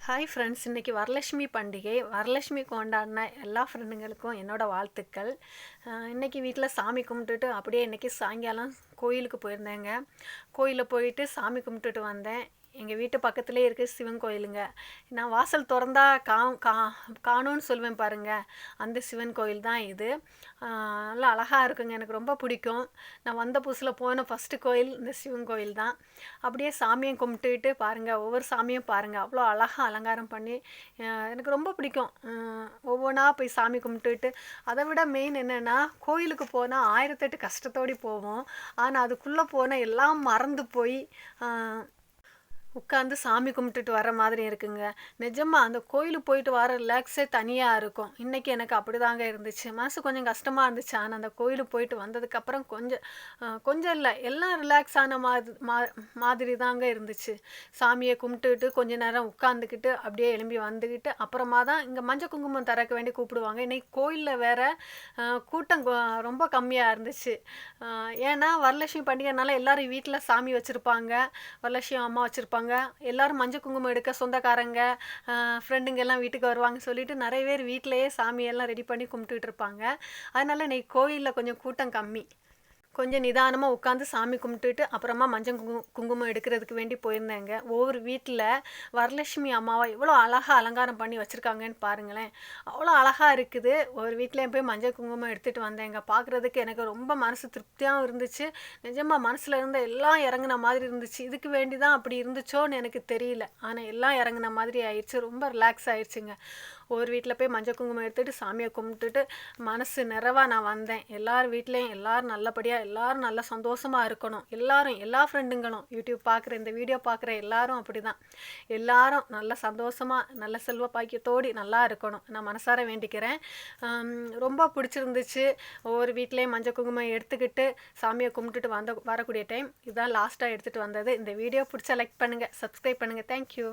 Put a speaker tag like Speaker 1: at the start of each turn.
Speaker 1: Hi friends, இன்றைக்கி வரலட்சுமி பண்டிகை. வரலட்சுமி கொண்டாடின எல்லா ஃப்ரெண்டுங்களுக்கும் என்னோடய வாழ்த்துக்கள். இன்றைக்கி வீட்டில் சாமி கும்பிட்டுட்டு அப்படியே இன்றைக்கி சாயங்காலம் கோயிலுக்கு போயிருந்தேங்க. கோயிலில் போயிட்டு சாமி கும்பிட்டுட்டு வந்தேன். எங்கள் வீட்டு பக்கத்துலேயே இருக்குது சிவன் கோயிலுங்க. நான் வாசல் திறந்தா காணும்னு சொல்லுவேன் பாருங்கள், அந்த சிவன் கோயில் தான் இது. நல்லா அழகாக இருக்குங்க, எனக்கு ரொம்ப பிடிக்கும். நான் வந்த புதுசில் போன ஃபஸ்ட்டு கோயில் இந்த சிவன் கோயில் தான். அப்படியே சாமியை கும்பிட்டுட்டு பாருங்கள், ஒவ்வொரு சாமியும் பாருங்கள், அவ்வளோ அழகாக அலங்காரம் பண்ணி எனக்கு ரொம்ப பிடிக்கும். ஒவ்வொன்றா போய் சாமி கும்பிட்டுட்டு, அதை விட மெயின் என்னென்னா, கோயிலுக்கு போனால் 1008 கஷ்டத்தோடு போவோம். ஆனால் அதுக்குள்ளே போனால் எல்லாம் மறந்து போய் உட்காந்து சாமி கும்பிட்டுட்டு வர மாதிரி இருக்குங்க. நிஜமாக அந்த கோயிலுக்கு போயிட்டு வர ரிலாக்ஸே தனியாக இருக்கும். இன்றைக்கி எனக்கு அப்படி தாங்க இருந்துச்சு. மனசு கொஞ்சம் கஷ்டமாக இருந்துச்சு. ஆனால் அந்த கோயிலுக்கு போயிட்டு வந்ததுக்கப்புறம் கொஞ்சம் இல்லை, எல்லாம் ரிலாக்ஸ் ஆன மாதிரி தாங்க இருந்துச்சு. சாமியை கும்பிட்டுட்டு கொஞ்ச நேரம் உட்காந்துக்கிட்டு அப்படியே எழும்பி வந்துக்கிட்டு அப்புறமா தான் இங்கே மஞ்சள் குங்குமம் தரக்க வேண்டி கூப்பிடுவாங்க. இன்றைக்கி கோயிலில் வேறு கூட்டம் ரொம்ப கம்மியாக இருந்துச்சு. ஏன்னா வரலட்சுமி பண்டிகைனால எல்லோரும் வீட்டில் சாமி வச்சுருப்பாங்க, வரலட்சுமி அம்மா வச்சுருப்பாங்க. எல்லாரும் மஞ்சள் குங்குமம் எடுக்க சொந்தக்காரங்க ஃப்ரெண்டுங்க எல்லாம் வீட்டுக்கு வருவாங்க சொல்லிட்டு நிறைய பேர் வீட்டிலையே சாமியெல்லாம் ரெடி பண்ணி கும்பிட்டுட்டு இருப்பாங்க. அதனால இன்னைக்கு கோயிலில் கொஞ்சம் கூட்டம் கம்மி. கொஞ்சம் நிதானமாக உட்காந்து சாமி கும்பிட்டுட்டு அப்புறமா மஞ்சள் குங்குமம் எடுக்கிறதுக்கு வேண்டி போயிருந்தேங்க. ஒவ்வொரு வீட்டில் வரலட்சுமி அம்மாவை எவ்வளோ அழகாக அலங்காரம் பண்ணி வச்சுருக்காங்கன்னு பாருங்களேன், அவ்வளோ அழகாக இருக்குது. ஒரு வீட்டில் போய் மஞ்சள் குங்குமம் எடுத்துகிட்டு வந்தேங்க. பார்க்குறதுக்கு எனக்கு ரொம்ப மனசு திருப்தியாகவும் இருந்துச்சு. நிஜமாக மனசில் இருந்த எல்லாம் இறங்குன மாதிரி இருந்துச்சு. இதுக்கு வேண்டி தான் அப்படி இருந்துச்சோன்னு எனக்கு தெரியல, ஆனால் எல்லாம் இறங்குன மாதிரி ஆயிடுச்சு. ரொம்ப ரிலாக்ஸ் ஆயிடுச்சுங்க. ஒரு வீட்டில் போய் மஞ்சள் குங்குமம் எடுத்துகிட்டு சாமியை கும்பிட்டுட்டு மனசு நிறைவாக நான் வந்தேன். எல்லார் வீட்லேயும் எல்லோரும் நல்லபடியாக, எல்லோரும் நல்ல சந்தோஷமாக இருக்கணும். எல்லா ஃப்ரெண்டுங்களும் யூடியூப் பார்க்குற, இந்த வீடியோ பார்க்குற எல்லாரும் அப்படி தான், எல்லாரும் நல்ல சந்தோஷமாக நல்ல செல்வ பாக்கியத்தோடு நல்லா இருக்கணும் நான் மனசார வேண்டிக்கிறேன். ரொம்ப பிடிச்சிருந்துச்சு. ஒவ்வொரு வீட்லேயும் மஞ்சள் குங்குமம் எடுத்துக்கிட்டு சாமியை கும்பிட்டுட்டு வரக்கூடிய டைம் இதுதான் லாஸ்ட்டாக எடுத்துகிட்டு வந்தது. இந்த வீடியோ பிடிச்சா லைக் பண்ணுங்கள், சப்ஸ்கிரைப் பண்ணுங்கள். தேங்க்யூ.